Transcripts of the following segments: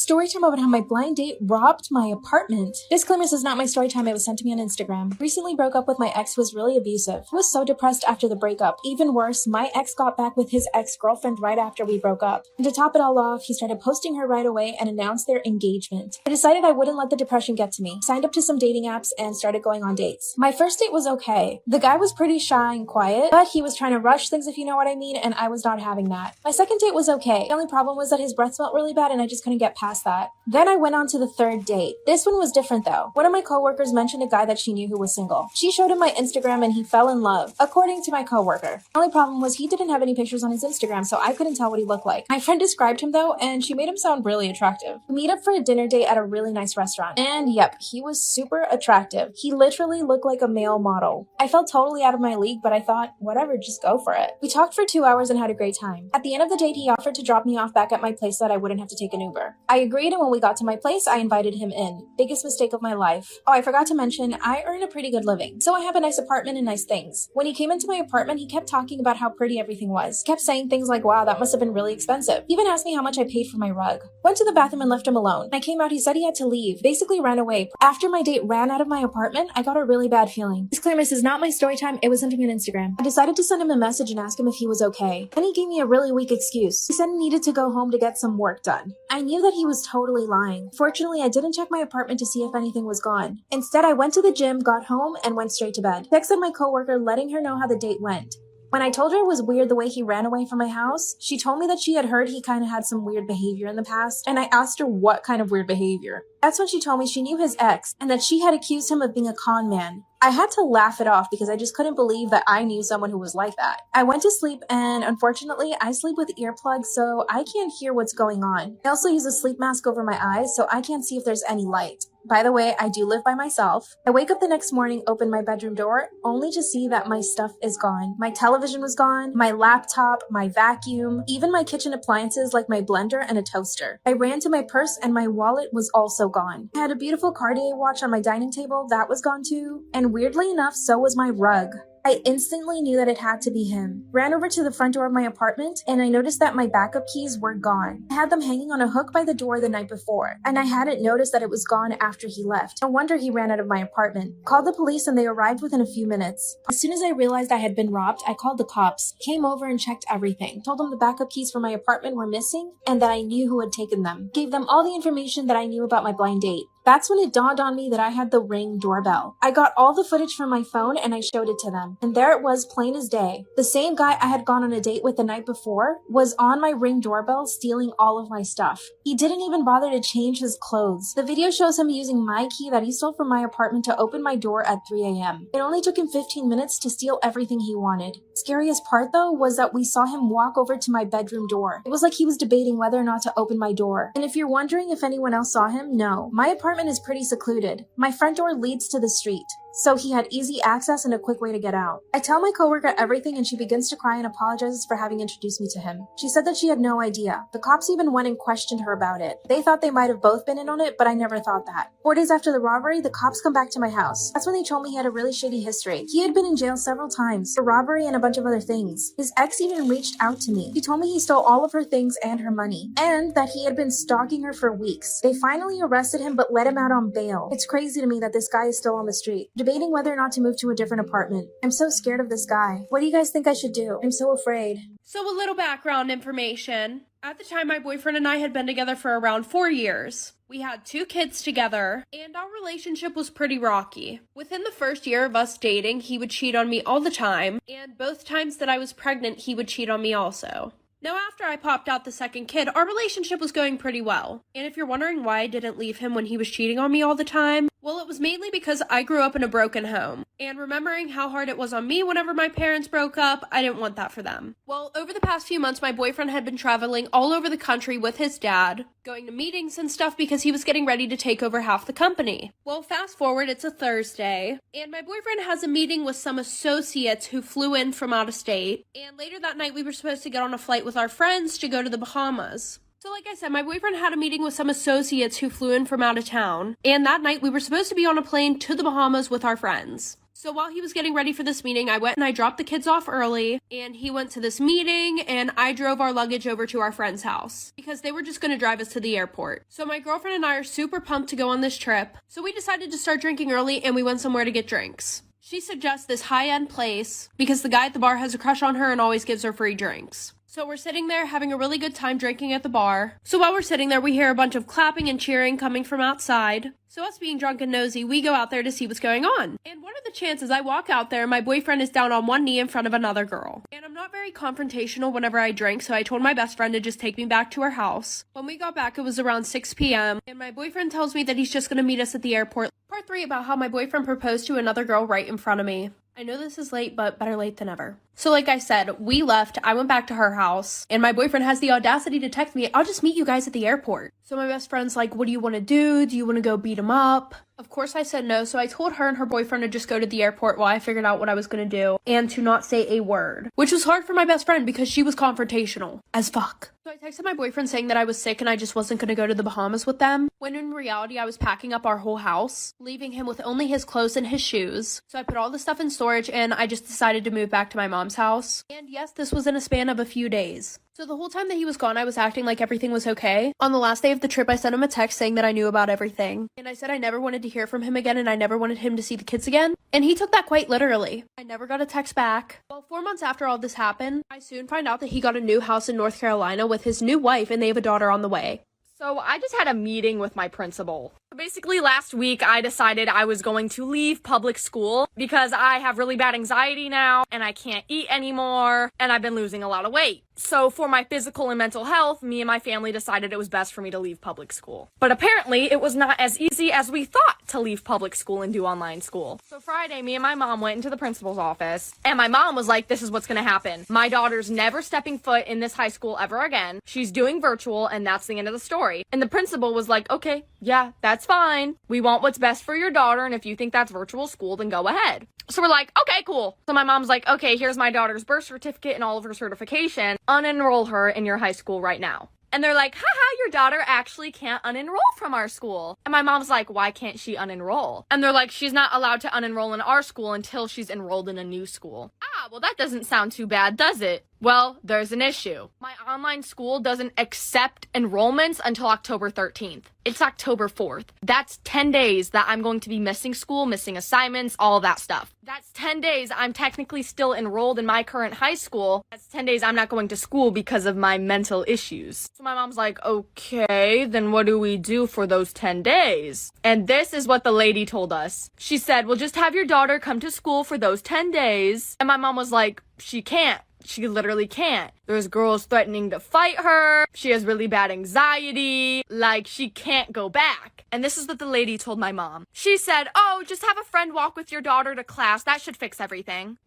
Storytime about how my blind date robbed my apartment. Disclaimer, this is not my storytime, it was sent to me on Instagram. Recently broke up with my ex who was really abusive. I was so depressed after the breakup. Even worse, my ex got back with his ex-girlfriend right after we broke up. And to top it all off, he started posting her right away and announced their engagement. I decided I wouldn't let the depression get to me. Signed up to some dating apps and started going on dates. My first date was okay. The guy was pretty shy and quiet, but he was trying to rush things, if you know what I mean, and I was not having that. My second date was okay. The only problem was that his breath smelled really bad and I just couldn't get past that. Then I went on to the third date. This one was different though. One of my coworkers mentioned a guy that she knew who was single. She showed him my Instagram and he fell in love, according to my coworker. The only problem was he didn't have any pictures on his Instagram, so I couldn't tell what he looked like. My friend described him though, and she made him sound really attractive. We meet up for a dinner date at a really nice restaurant. And yep, he was super attractive. He literally looked like a male model. I felt totally out of my league, but I thought, whatever, just go for it. We talked for 2 hours and had a great time. At the end of the date, he offered to drop me off back at my place so that I wouldn't have to take an Uber. I agreed, and when we got to my place, I invited him in. Biggest mistake of my life. Oh, I forgot to mention, I earn a pretty good living, so I have a nice apartment and nice things. When he came into my apartment, he kept talking about how pretty everything was. Kept saying things like, wow, that must have been really expensive. He even asked me how much I paid for my rug. Went to the bathroom and left him alone. When I came out, he said he had to leave. Basically ran away. After my date ran out of my apartment, I got a really bad feeling. Disclaimer, this is not my story time, it was sent to me on Instagram. I decided to send him a message and ask him if he was okay. Then he gave me a really weak excuse. He said he needed to go home to get some work done. I knew that he was totally lying. Fortunately, I didn't check my apartment to see if anything was gone. Instead, I went to the gym, got home, and went straight to bed. Texted my coworker letting her know how the date went. When I told her it was weird the way he ran away from my house, she told me that she had heard he kind of had some weird behavior in the past, and I asked her what kind of weird behavior. That's when she told me she knew his ex, and that she had accused him of being a con man. I had to laugh it off because I just couldn't believe that I knew someone who was like that. I went to sleep, and unfortunately, I sleep with earplugs, so I can't hear what's going on. I also use a sleep mask over my eyes, so I can't see if there's any light. By the way, I do live by myself. I wake up the next morning, open my bedroom door, only to see that my stuff is gone. My television was gone, my laptop, my vacuum, even my kitchen appliances like my blender and a toaster. I ran to my purse and my wallet was also gone. I had a beautiful Cartier watch on my dining table, that was gone too. And weirdly enough, so was my rug. I instantly knew that it had to be him. Ran over to the front door of my apartment, and I noticed that my backup keys were gone. I had them hanging on a hook by the door the night before, and I hadn't noticed that it was gone after he left. No wonder he ran out of my apartment. Called the police and they arrived within a few minutes. As soon as I realized I had been robbed, I called the cops, came over and checked everything. Told them the backup keys for my apartment were missing, and that I knew who had taken them. Gave them all the information that I knew about my blind date. That's when it dawned on me that I had the Ring doorbell. I got all the footage from my phone and I showed it to them. And there it was, plain as day. The same guy I had gone on a date with the night before was on my Ring doorbell stealing all of my stuff. He didn't even bother to change his clothes. The video shows him using my key that he stole from my apartment to open my door at 3 a.m. It only took him 15 minutes to steal everything he wanted. Scariest part though was that we saw him walk over to my bedroom door. It was like he was debating whether or not to open my door. And if you're wondering if anyone else saw him, no. My apartment is pretty secluded. My front door leads to the street, so he had easy access and a quick way to get out. I tell my coworker everything and she begins to cry and apologizes for having introduced me to him. She said that she had no idea. The cops even went and questioned her about it. They thought they might have both been in on it, but I never thought that. 4 days after the robbery, the cops come back to my house. That's when they told me he had a really shady history. He had been in jail several times for robbery and a bunch of other things. His ex even reached out to me. He told me he stole all of her things and her money, and that he had been stalking her for weeks. They finally arrested him but let him out on bail. It's crazy to me that this guy is still on the street, debating whether or not to move to a different apartment. I'm so scared of this guy. What do you guys think I should do? I'm so afraid. So a little background information. At the time, my boyfriend and I had been together for around 4 years. We had 2 kids together, and our relationship was pretty rocky. Within the first year of us dating, he would cheat on me all the time, and both times that I was pregnant, he would cheat on me also. Now, after I popped out the second kid, our relationship was going pretty well. And if you're wondering why I didn't leave him when he was cheating on me all the time, well, it was mainly because I grew up in a broken home. And remembering how hard it was on me whenever my parents broke up, I didn't want that for them. Well, over the past few months, my boyfriend had been traveling all over the country with his dad, going to meetings and stuff because he was getting ready to take over half the company. Well, fast forward, it's a Thursday, and my boyfriend has a meeting with some associates who flew in from out of state, and later that night we were supposed to get on a flight with our friends to go to the Bahamas. So like I said, my boyfriend had a meeting with some associates who flew in from out of town, and that night we were supposed to be on a plane to the Bahamas with our friends. So while he was getting ready for this meeting, I went and I dropped the kids off early, and he went to this meeting, and I drove our luggage over to our friend's house because they were just going to drive us to the airport. So my girlfriend and I are super pumped to go on this trip. So we decided to start drinking early, and we went somewhere to get drinks. She suggests this high-end place because the guy at the bar has a crush on her and always gives her free drinks. So we're sitting there having a really good time drinking at the bar. So while we're sitting there, we hear a bunch of clapping and cheering coming from outside. So us being drunk and nosy, we go out there to see what's going on. And what are the chances I walk out there and my boyfriend is down on one knee in front of another girl? And I'm not very confrontational whenever I drink, so I told my best friend to just take me back to her house. When we got back, it was around 6 p.m. and my boyfriend tells me that he's just going to meet us at the airport. Part 3 about how my boyfriend proposed to another girl right in front of me. I know this is late, but better late than never. So like I said, we left, I went back to her house, and my boyfriend has the audacity to text me, I'll just meet you guys at the airport. So my best friend's like, what do you want to do? Do you want to go beat him up? Of course I said no, so I told her and her boyfriend to just go to the airport while I figured out what I was going to do, and to not say a word. Which was hard for my best friend because she was confrontational as fuck. So I texted my boyfriend saying that I was sick and I just wasn't going to go to the Bahamas with them, when in reality I was packing up our whole house, leaving him with only his clothes and his shoes. So I put all the stuff in storage and I just decided to move back to my mom's house. And yes, this was in a span of a few days. So the whole time that he was gone, I was acting like everything was okay. On the last day of the trip, I sent him a text saying that I knew about everything. And I said I never wanted to hear from him again and I never wanted him to see the kids again. And he took that quite literally. I never got a text back. Well, 4 months after all this happened, I soon find out that he got a new house in North Carolina with his new wife and they have a daughter on the way. So I just had a meeting with my principal. Basically, last week I decided I was going to leave public school because I have really bad anxiety now and I can't eat anymore and I've been losing a lot of weight. So for my physical and mental health, me and my family decided it was best for me to leave public school. But apparently it was not as easy as we thought to leave public school and do online school. So Friday, me and my mom went into the principal's office and my mom was like, this is what's going to happen. My daughter's never stepping foot in this high school ever again. She's doing virtual and that's the end of the story. And the principal was like, okay, yeah, that's fine. We want what's best for your daughter. And if you think that's virtual school, then go ahead. So we're like, okay, cool. So my mom's like, okay, here's my daughter's birth certificate and all of her certification. Unenroll her in your high school right now. And they're like, haha, your daughter actually can't unenroll from our school. And my mom's like, why can't she unenroll? And they're like, she's not allowed to unenroll in our school until she's enrolled in a new school. Ah, well, that doesn't sound too bad, does it? Well, there's an issue. My online school doesn't accept enrollments until October 13th. It's October 4th. That's 10 days that I'm going to be missing school, missing assignments, all of that stuff. That's 10 days I'm technically still enrolled in my current high school. That's 10 days I'm not going to school because of my mental issues. So my mom's like, okay, then what do we do for those 10 days? And this is what the lady told us. She said, well, just have your daughter come to school for those 10 days. And my mom was like, she can't. She literally can't. There's girls threatening to fight her. She has really bad anxiety. Like, she can't go back. And this is what the lady told my mom. She said, oh, just have a friend walk with your daughter to class. That should fix everything.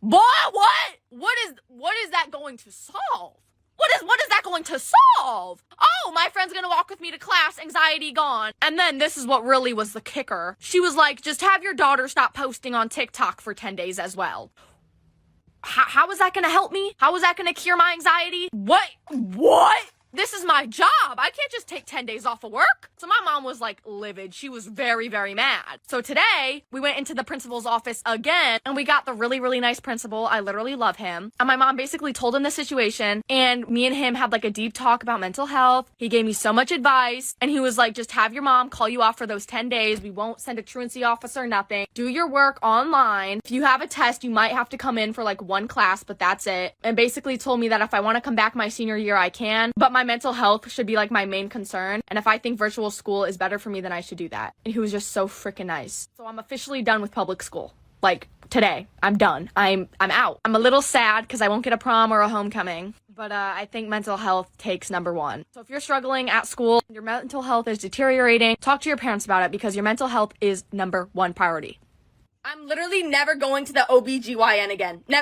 Boy, what? What is that going to solve? What is that going to solve? Oh, my friend's gonna walk with me to class, anxiety gone. And then this is what really was the kicker. She was like, just have your daughter stop posting on TikTok for 10 days as well. How is that going to help me? How is that going to cure my anxiety? What? This is my job. I can't just take 10 days off of work. So my mom was like livid. She was very, very mad. So today we went into the principal's office again and we got the really, really nice principal. I literally love him. And my mom basically told him the situation and me and him had like a deep talk about mental health. He gave me so much advice and he was like, just have your mom call you off for those 10 days. We won't send a truancy officer, nothing. Do your work online. If you have a test, you might have to come in for like one class, but that's it. And basically told me that if I want to come back my senior year, I can. But my mental health should be like my main concern. And if I think virtual school is better for me, then I should do that. And he was just so freaking nice. So I'm officially done with public school. Like today, I'm done. I'm out. I'm a little sad because I won't get a prom or a homecoming. But I think mental health takes number one. So if you're struggling at school, your mental health is deteriorating, talk to your parents about it because your mental health is number one priority. I'm literally never going to the OBGYN again. No,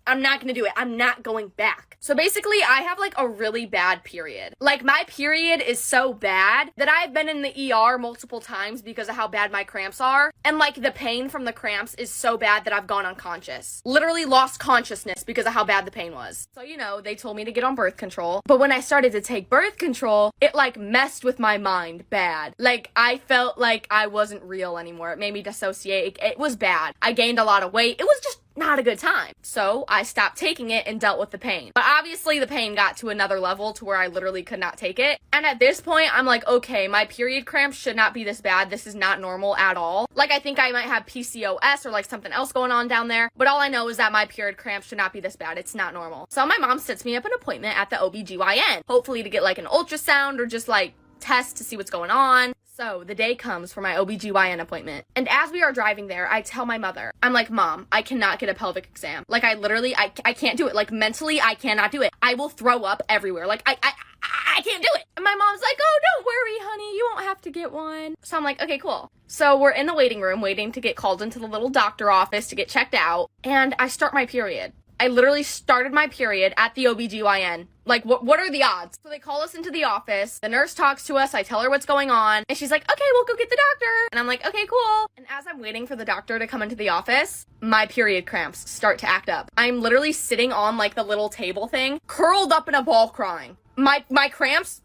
I'm not gonna do it. I'm not going back. So basically, I have like a really bad period. Like my period is so bad that I've been in the ER multiple times because of how bad my cramps are. And like the pain from the cramps is so bad that I've gone unconscious. Literally lost consciousness because of how bad the pain was. So, you know, they told me to get on birth control. But when I started to take birth control, it like messed with my mind bad. Like I felt like I wasn't real anymore. It made me dissociate. It was bad. I gained a lot of weight. It was just not a good time. So I stopped taking it and dealt with the pain. But obviously the pain got to another level to where I literally could not take it. And at this point, I'm like, okay, my period cramps should not be this bad. This is not normal at all. Like, I think I might have PCOS or like something else going on down there. But all I know is that my period cramps should not be this bad. It's not normal. So my mom sets me up an appointment at the OBGYN, hopefully to get like an ultrasound or just like test to see what's going on. So the day comes for my OBGYN appointment. And as we are driving there, I tell my mother, I'm like, Mom, I cannot get a pelvic exam. Like, I literally, I can't do it. Like, mentally, I cannot do it. I will throw up everywhere. Like, I can't do it. And my mom's like, oh, don't worry, honey. You won't have to get one. So I'm like, okay, cool. So we're in the waiting room waiting to get called into the little doctor office to get checked out. And I start my period. I literally started my period at the OBGYN. Like, what are the odds? So they call us into the office. The nurse talks to us. I tell her what's going on. And she's like, okay, we'll go get the doctor. And I'm like, okay, cool. And as I'm waiting for the doctor to come into the office, my period cramps start to act up. I'm literally sitting on like the little table thing, curled up in a ball crying. My cramps,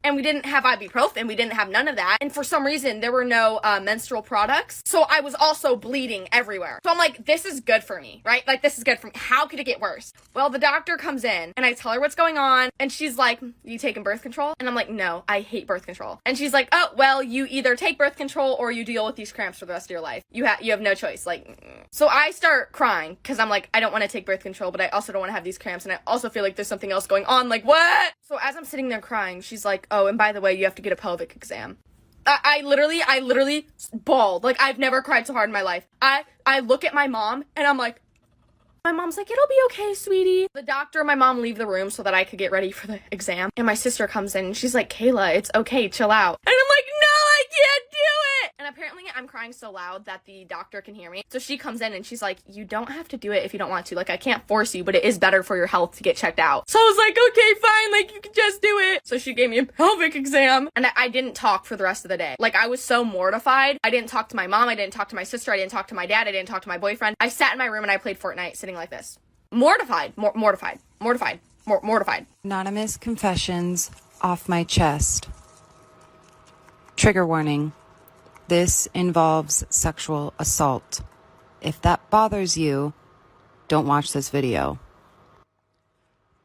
and we didn't have ibuprofen. We didn't have none of that. And for some reason, there were no menstrual products. So I was also bleeding everywhere. So I'm like, this is good for me, right? Like, this is good for me. How could it get worse? Well, the doctor comes in and I tell her what's going on. And she's like, you taking birth control? And I'm like, no, I hate birth control. And she's like, oh, well, you either take birth control or you deal with these cramps for the rest of your life. You have no choice. Like, so I start crying because I'm like, I don't want to take birth control, but I also don't want to have these cramps. And I also feel like there's something else going on. Like, what? So as I'm sitting there crying, she's like, oh, and by the way, you have to get a pelvic exam. I literally bawled. Like, I've never cried so hard in my life. I look at my mom and I'm like, my mom's like, it'll be okay, sweetie. The doctor and my mom leave the room so that I could get ready for the exam. And my sister comes in and she's like, Kayla, it's okay, chill out. And I'm like, no, I can't do it. And apparently I'm crying so loud that the doctor can hear me. So she comes in and she's like, you don't have to do it if you don't want to. Like, I can't force you, but it is better for your health to get checked out. So I was like, okay, fine. Like, you can just do it. So she gave me a pelvic exam and I didn't talk for the rest of the day. Like, I was so mortified. I didn't talk to my mom. I didn't talk to my sister. I didn't talk to my dad. I didn't talk to my boyfriend. I sat in my room and I played Fortnite sitting like this. Mortified. Anonymous confessions off my chest. Trigger warning. This involves sexual assault. If that bothers you, don't watch this video.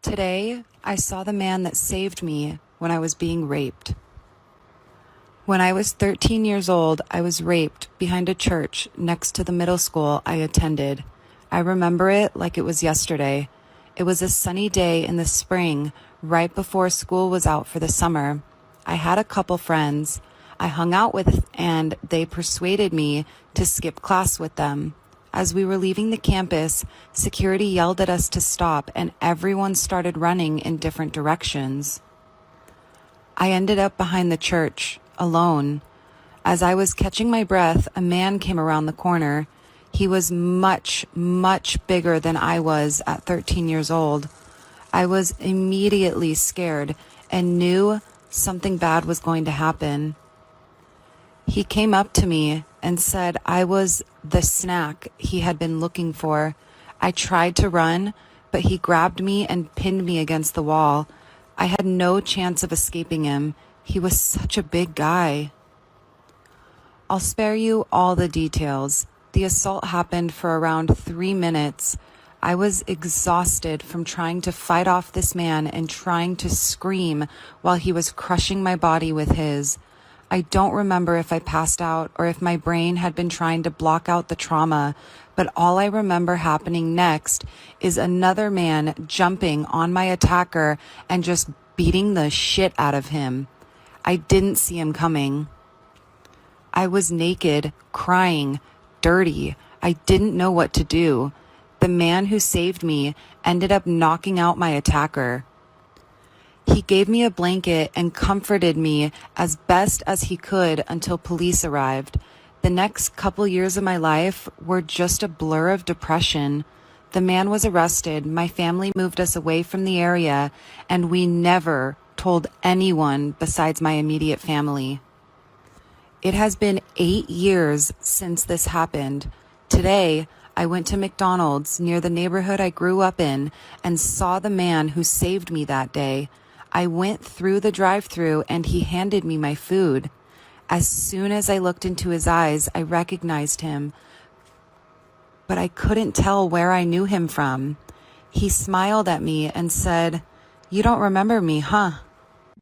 Today, I saw the man that saved me when I was being raped. When I was 13 years old, I was raped behind a church next to the middle school I attended. I remember it like it was yesterday. It was a sunny day in the spring, right before school was out for the summer. I had a couple friends I hung out with, and they persuaded me to skip class with them. As we were leaving the campus, security yelled at us to stop, and everyone started running in different directions. I ended up behind the church, alone. As I was catching my breath, a man came around the corner. He was much, much bigger than I was at 13 years old. I was immediately scared and knew something bad was going to happen. He came up to me and said I was the snack he had been looking for. I tried to run, but he grabbed me and pinned me against the wall. I had no chance of escaping him. He was such a big guy. I'll spare you all the details. The assault happened for around 3 minutes. I was exhausted from trying to fight off this man and trying to scream while he was crushing my body with his. I don't remember if I passed out or if my brain had been trying to block out the trauma, but all I remember happening next is another man jumping on my attacker and just beating the shit out of him. I didn't see him coming. I was naked, crying, dirty. I didn't know what to do. The man who saved me ended up knocking out my attacker. He gave me a blanket and comforted me as best as he could until police arrived. The next couple years of my life were just a blur of depression. The man was arrested. My family moved us away from the area, and we never told anyone besides my immediate family. It has been 8 years since this happened. Today, I went to McDonald's near the neighborhood I grew up in and saw the man who saved me that day. I went through the drive-thru and he handed me my food. As soon as I looked into his eyes, I recognized him. but I couldn't tell where I knew him from. He smiled at me and said, "You don't remember me, huh?"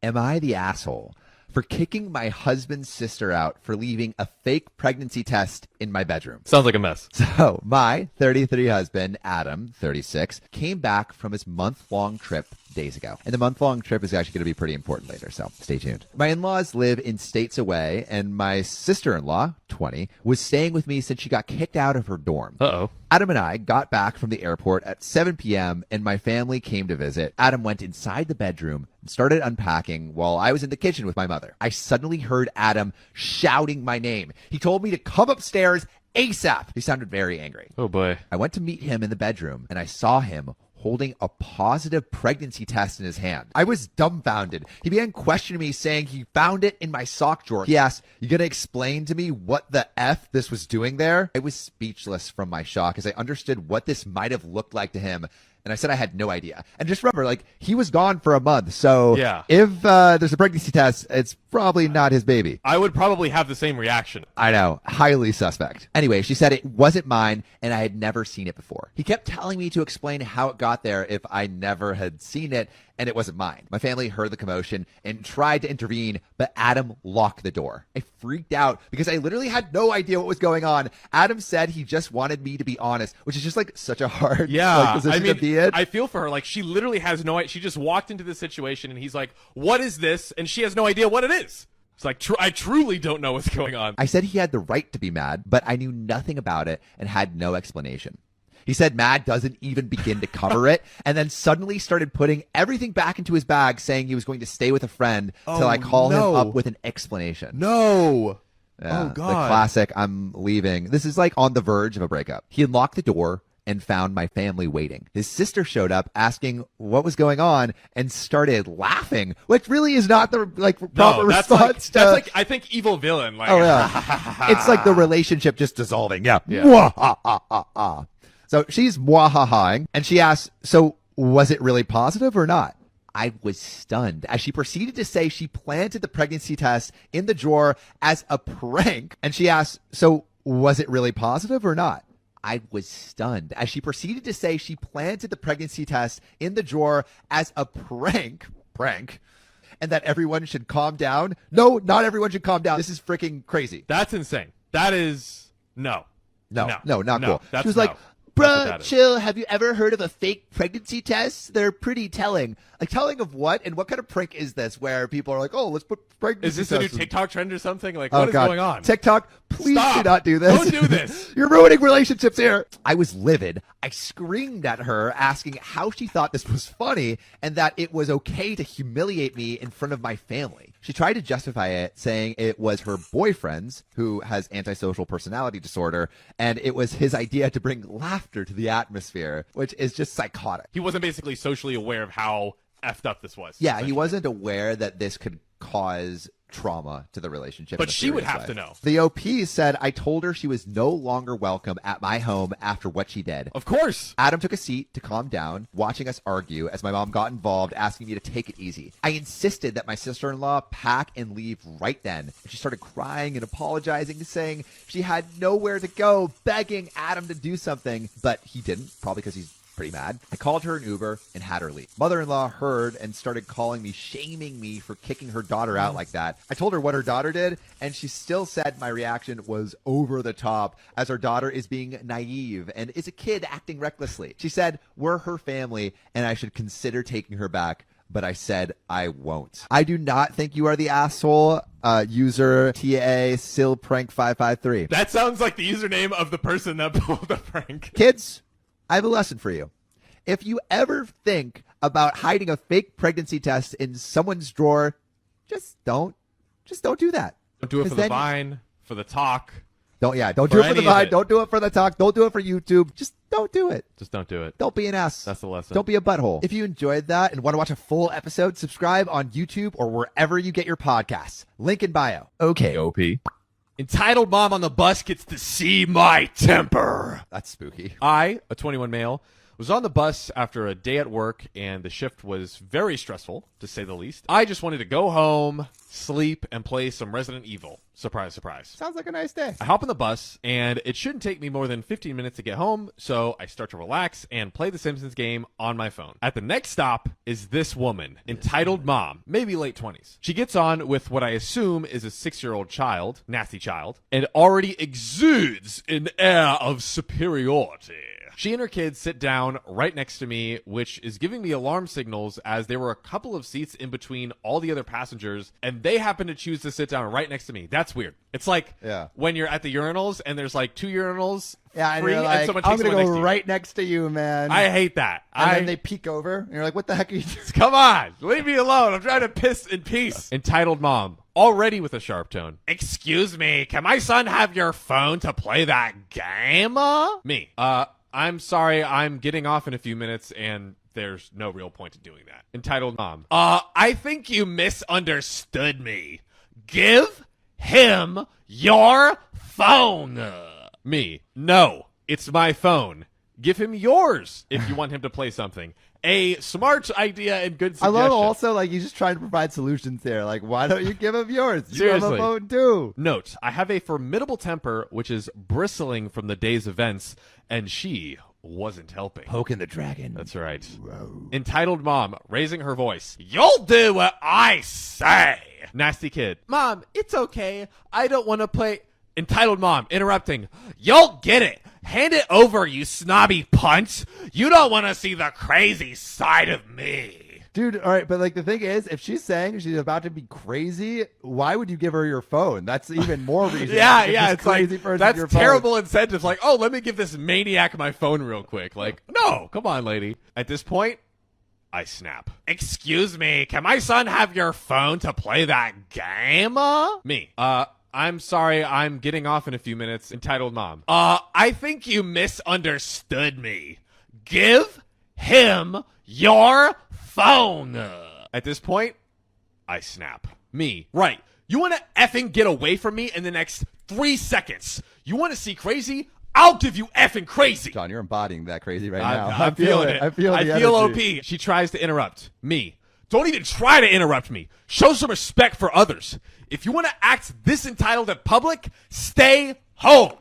Am I the asshole for kicking my husband's sister out for leaving a fake pregnancy test in my bedroom? Sounds like a mess. So my 33 husband, Adam, 36, came back from his month-long trip days ago. And the month-long trip is actually going to be pretty important later, so stay tuned. My in-laws live in states away, and my sister-in-law, 20, was staying with me since she got kicked out of her dorm. Uh-oh. Adam and I got back from the airport at 7 p.m. and my family came to visit. Adam went inside the bedroom and started unpacking while I was in the kitchen with my mother. I suddenly heard Adam shouting my name. He told me to come upstairs ASAP. He sounded very angry. Oh, boy. I went to meet him in the bedroom and I saw him holding a positive pregnancy test in his hand. I was dumbfounded. He began questioning me, saying he found it in my sock drawer. He asked, "You gonna explain to me what the F this was doing there?" I was speechless from my shock as I understood what this might have looked like to him. And I said I had no idea. And just remember, like, he was gone for a month. So yeah, if there's a pregnancy test, it's probably not his baby. I would probably have the same reaction. I know. Highly suspect. Anyway, she said it wasn't mine and I had never seen it before. He kept telling me to explain how it got there if I never had seen it and it wasn't mine. My family heard the commotion and tried to intervene, but Adam locked the door. I freaked out because I literally had no idea what was going on. Adam said he just wanted me to be honest, which is just like such a hard position to be in. I feel for her. Like, she literally has no idea. She just walked into the situation and he's like, "What is this?" And she has no idea what it is. It's like, I truly don't know what's going on. I said he had the right to be mad, but I knew nothing about it and had no explanation. He said mad doesn't even begin to cover it, and then suddenly started putting everything back into his bag, saying he was going to stay with a friend till I call him up with an explanation. No. Yeah, oh, God. The classic, "I'm leaving." This is like on the verge of a breakup. He unlocked the door and found my family waiting. His sister showed up asking what was going on and started laughing, which really is not the proper response. That's like, I think, evil villain. Like, oh, yeah. It's like the relationship just dissolving. Yeah. So she's mwahahaing, and she asks, "So was it really positive or not?" I was stunned as she proceeded to say she planted the pregnancy test in the drawer as a prank. And she asked, "So was it really positive or not?" I was stunned as she proceeded to say she planted the pregnancy test in the drawer as a prank, and that everyone should calm down. No, not everyone should calm down. This is freaking crazy. That's insane. That is not cool. She was like, "Bruh, chill. Have you ever heard of a fake pregnancy test? They're pretty telling." Like, telling of what? And what kind of prank is this where people are like, "Oh, let's put pregnancy Is this tests a new in." TikTok trend or something? Like, what is going on? TikTok, please do not do this. Don't do this. You're ruining relationships here. I was livid. I screamed at her, asking how she thought this was funny and that it was okay to humiliate me in front of my family. She tried to justify it, saying it was her boyfriend's, who has antisocial personality disorder, and it was his idea to bring laughter to the atmosphere, which is just psychotic. He wasn't basically socially aware of how effed up this was. Yeah, he wasn't aware that this could cause trauma to the relationship. But she would have to know. The OP said, "I told her she was no longer welcome at my home after what she did." Of course. Adam took a seat to calm down, watching us argue as my mom got involved, asking me to take it easy. I insisted that my sister-in-law pack and leave right then. She started crying and apologizing, saying she had nowhere to go, begging Adam to do something, but he didn't, probably because he's pretty mad. I called her an Uber and had her leave. Mother-in-law heard and started calling me, shaming me for kicking her daughter out like that. I told her what her daughter did, and she still said my reaction was over the top, as her daughter is being naive and is a kid acting recklessly. She said we're her family and I should consider taking her back, but I said I won't. I do not think you are the asshole. User TA Silprank553. That sounds like the username of the person that pulled the prank. Kids, I have a lesson for you. If you ever think about hiding a fake pregnancy test in someone's drawer, just don't do that. Don't do it for the Vine, for the talk. Don't do it for the Vine. Don't do it for the talk. Don't do it for YouTube. Just don't do it. Just don't do it. Don't be an ass. That's the lesson. Don't be a butthole. If you enjoyed that and want to watch a full episode, subscribe on YouTube or wherever you get your podcasts. Link in bio. Okay. OP. Entitled mom on the bus gets to see my temper. That's spooky. I, a 21 male, Was on the bus after a day at work, and the shift was very stressful, to say the least. I just wanted to go home, sleep, and play some Resident Evil. Surprise, surprise. Sounds like a nice day. I hop on the bus, and it shouldn't take me more than 15 minutes to get home, so I start to relax and play the Simpsons game on my phone. At the next stop is this woman, entitled mom, maybe late 20s. She gets on with what I assume is a 6-year-old child, nasty child, and already exudes an air of superiority. She and her kids sit down right next to me, which is giving me alarm signals as there were a couple of seats in between all the other passengers, and they happen to choose to sit down right next to me. That's weird. It's like when you're at the urinals and there's like 2 urinals and free, you're like, and someone I'm takes going one to next go to right next to you, man. I hate that. And then they peek over, and you're like, what the heck are you doing? Come on, leave me alone. I'm trying to piss in peace. Entitled mom, already with a sharp tone. Excuse me, can my son have your phone to play that game? Me. I'm sorry, I'm getting off in a few minutes, and there's no real point to doing that. Entitled mom. I think you misunderstood me. Give him your phone. Me. No, it's my phone. Give him yours if you want him to play something. A smart idea and good suggestion. I love also, like, you just trying to provide solutions there. Like, why don't you give him yours? You Seriously. have a phone, too. Note, I have a formidable temper, which is bristling from the day's events, and she wasn't helping. Poking the dragon. That's right. Whoa. Entitled mom, raising her voice. You'll do what I say. Nasty kid. Mom, it's okay. I don't want to play. Entitled mom, interrupting. You'll get it. Hand it over, you snobby punt. You don't want to see the crazy side of me. Dude, all right, but like the thing is, if she's saying she's about to be crazy, why would you give her your phone? That's even more reason. It's crazy like, person that's your phone. terrible incentive. Like, oh, let me give this maniac my phone real quick. Like, no, come on, lady. At this point, I snap. Excuse me, can my son have your phone to play that game? Me. I'm sorry, I'm getting off in a few minutes. Entitled mom. I think you misunderstood me. Give him your phone. At this point, I snap. Me. Right. You want to effing get away from me in the next 3 seconds? You want to see crazy? I'll give you effing crazy. John, you're embodying that crazy right now. I'm feeling it. I feel OP. She tries to interrupt. Me. Don't even try to interrupt me. Show some respect for others. If you want to act this entitled in public, stay home.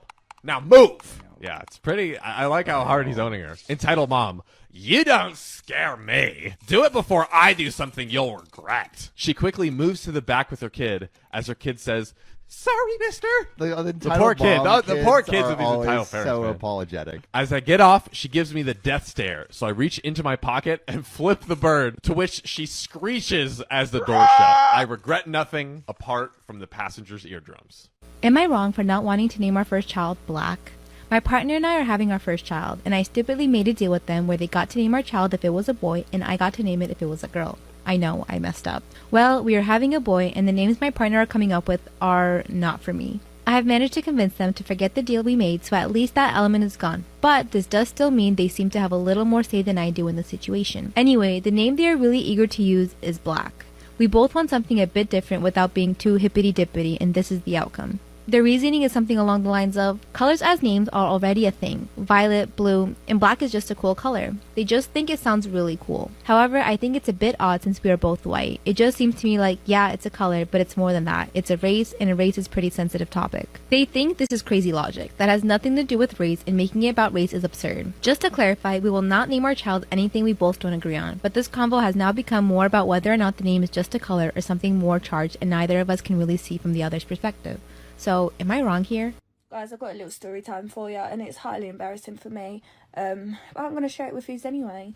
Now move. Yeah, it's pretty. I like how hard he's owning her. Entitled mom. You don't scare me. Do it before I do something you'll regret. She quickly moves to the back with her kid as her kid says, sorry, mister. The poor kid. The poor kids with these always entitled parents, so man. apologetic. As I get off, she gives me the death stare. So I reach into my pocket and flip the bird, to which she screeches as the door shut. I regret nothing apart from the passenger's eardrums. Am I wrong for not wanting to name our first child Black? My partner and I are having our first child, and I stupidly made a deal with them where they got to name our child if it was a boy, and I got to name it if it was a girl. I know, I messed up. Well, we are having a boy, and the names my partner are coming up with are not for me. I have managed to convince them to forget the deal we made, so at least that element is gone. But this does still mean they seem to have a little more say than I do in the situation. Anyway, the name they are really eager to use is Black. We both want something a bit different without being too hippity-dippity, and this is the outcome. Their reasoning is something along the lines of, colors as names are already a thing. Violet, blue, and black is just a cool color. They just think it sounds really cool. However, I think it's a bit odd since we are both white. It just seems to me like, yeah, it's a color, but it's more than that. It's a race, and a race is a pretty sensitive topic. They think this is crazy logic. That has nothing to do with race, and making it about race is absurd. Just to clarify, we will not name our child anything we both don't agree on, but this convo has now become more about whether or not the name is just a color or something more charged, and neither of us can really see from the other's perspective. So, am I wrong here? Guys, I've got a little story time for you, and it's highly embarrassing for me. But I'm going to share it with you anyway.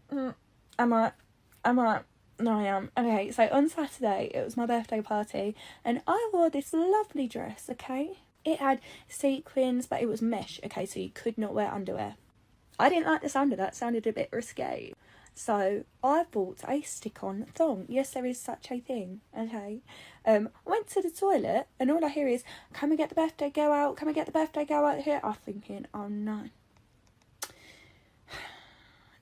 Am I? No, I am. Okay, so on Saturday, it was my birthday party, and I wore this lovely dress, okay? It had sequins, but it was mesh, okay, so you could not wear underwear. I didn't like the sound of that. It sounded a bit risque. So I bought a stick-on thong. Yes, there is such a thing, okay? I went to the toilet, and all I hear is, can we get the birthday girl out? Can we get the birthday girl out here? I'm thinking, oh no.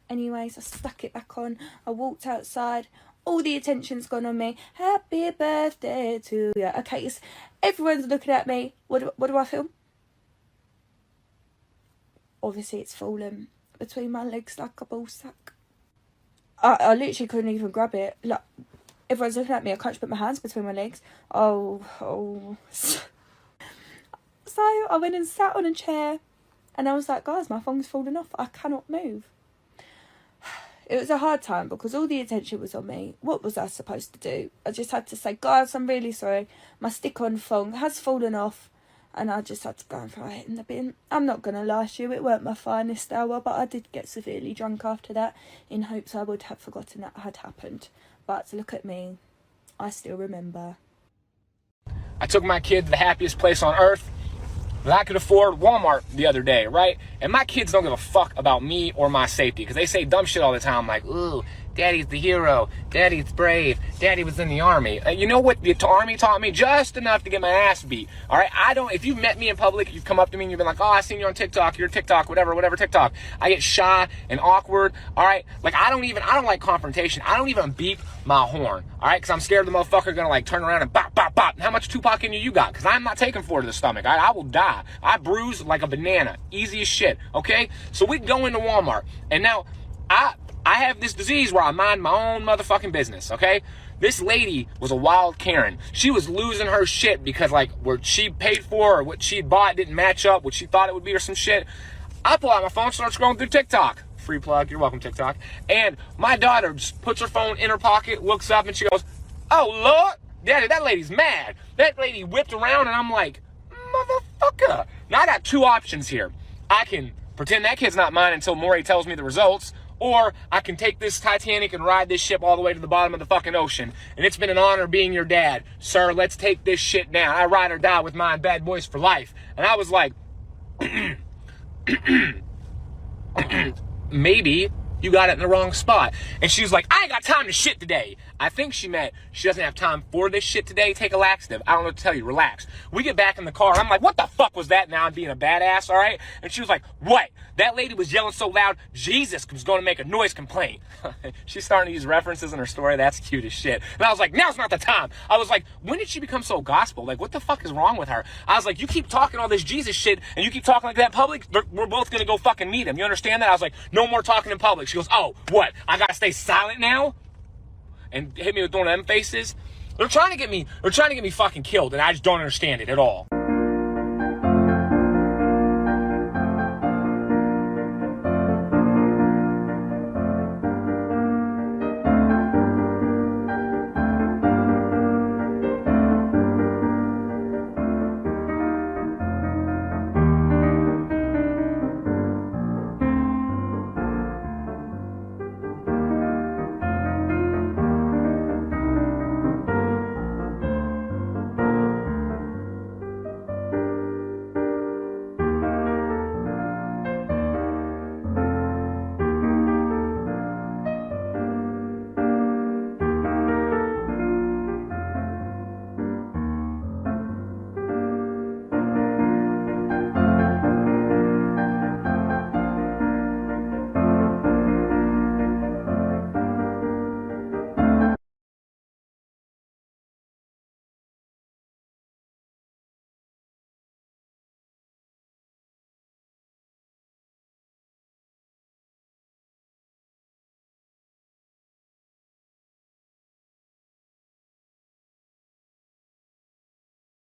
Anyways, I stuck it back on. I walked outside. All the attention's gone on me. Happy birthday to you. Okay, everyone's looking at me. What do I feel? Obviously, it's fallen. between my legs like a ball sack. I literally couldn't even grab it. Like, everyone's looking at me, I can't put my hands between my legs. Oh. So I went and sat on a chair, and I was like, guys, my phone's falling off. I cannot move. It was a hard time because all the attention was on me. What was I supposed to do? I just had to say, guys, I'm really sorry. My stick-on phone has fallen off, and I just had to go and throw it in the bin. I'm not going to lie to you, it weren't my finest hour, but I did get severely drunk after that in hopes I would have forgotten that had happened. But look at me, I still remember. I took my kid to the happiest place on earth that I could afford, Walmart, the other day, right? And my kids don't give a fuck about me or my safety because they say dumb shit all the time like, ooh, Daddy's the hero, Daddy's brave, Daddy was in the army. You know what the army taught me? Just enough to get my ass beat, all right? If you've met me in public, you've come up to me and you've been like, oh, I seen you on TikTok, you're TikTok, whatever TikTok. I get shy and awkward, all right? Like, I don't like confrontation. I don't even beep my horn, all right? Because I'm scared the motherfucker gonna like turn around and bop, bop, bop. How much Tupac in you got? Because I'm not taking 4 to the stomach. I will die. I bruise like a banana. Easy as shit, okay? So we go into Walmart, and now I have this disease where I mind my own motherfucking business, okay? This lady was a wild Karen. She was losing her shit because, like, what she paid for or what she bought didn't match up what she thought it would be or some shit. I pull out my phone, start scrolling through TikTok. Free plug, you're welcome, TikTok. And my daughter just puts her phone in her pocket, looks up, and she goes, oh, Lord, Daddy, that lady's mad. That lady whipped around, and I'm like, motherfucker. Now I got 2 options here. I can pretend that kid's not mine until Maury tells me the results, or I can take this Titanic and ride this ship all the way to the bottom of the fucking ocean. And it's been an honor being your dad. Sir, let's take this shit down. I ride or die with my bad boys for life. And I was like, maybe you got it in the wrong spot. And she was like, I ain't got time to shit today. I think she meant she doesn't have time for this shit today. Take a laxative. I don't know what to tell you. Relax. We get back in the car. I'm like, what the fuck was that? Now I'm being a badass, all right? And she was like, what? That lady was yelling so loud, Jesus was going to make a noise complaint. She's starting to use references in her story. That's cute as shit. And I was like, now's not the time. I was like, when did she become so gospel? Like, what the fuck is wrong with her? I was like, you keep talking all this Jesus shit and you keep talking like that in public, we're both going to go fucking meet him. You understand that? I was like, no more talking in public. She goes, oh, what? I got to stay silent now? And hit me with one of them faces. They're trying to get me fucking killed, and I just don't understand it at all.